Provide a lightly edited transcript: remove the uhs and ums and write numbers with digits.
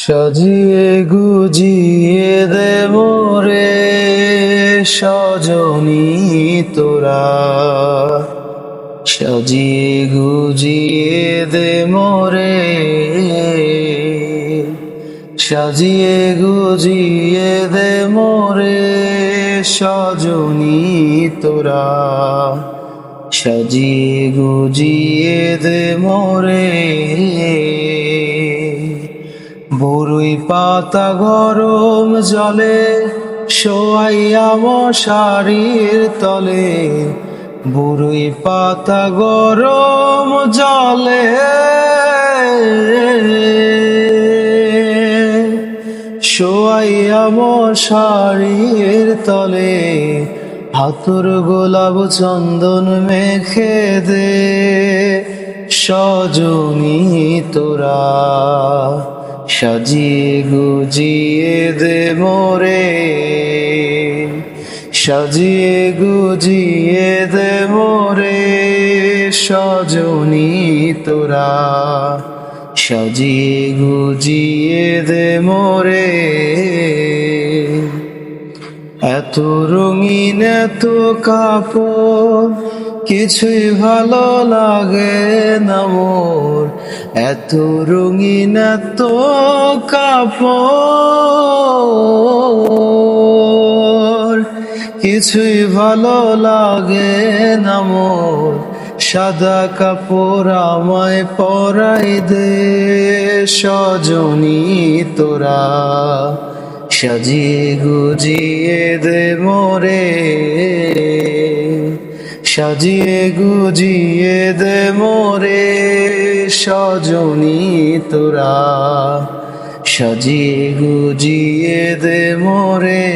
সাজিয়ে গুজিয়ে দে মোরে সজনী তোরা, সাজিয়ে গুজিয়ে দে মোরে, সাজিয়ে গুজিয়ে দে মোরে সজনী তোরা, সাজিয়ে গুজিয়ে দে মোরে। বরুই পাতা গরম জলে শোয়াইয়া মশারির তলে, বরুই পাতা গরম জলে শোয়াইয়া মশারির তলে, হাতুর গোলাপ চন্দন মেখে দে সজনী তোরা, সাজিয়ে গুজিয়ে দে মোরে, সাজিয়ে গুজিয়ে দে মোরে সজনী তোরা, সাজিয়ে গুজিয়ে দে মোরে। এত রঙিন এত কাপড় কিছুই ভালো লাগে না মোর, এত রঙিন এত কাপড় কিছুই ভালো লাগে না মোর, সাদা কাপড় আমায় পরাই দে সজনী তোরা, সাজিয়ে গুজিয়ে দে মোরে, সাজিয়ে গুজিয়ে দে মোরে সজনী তোরা, সাজিয়ে গুজিয়ে দে মোরে।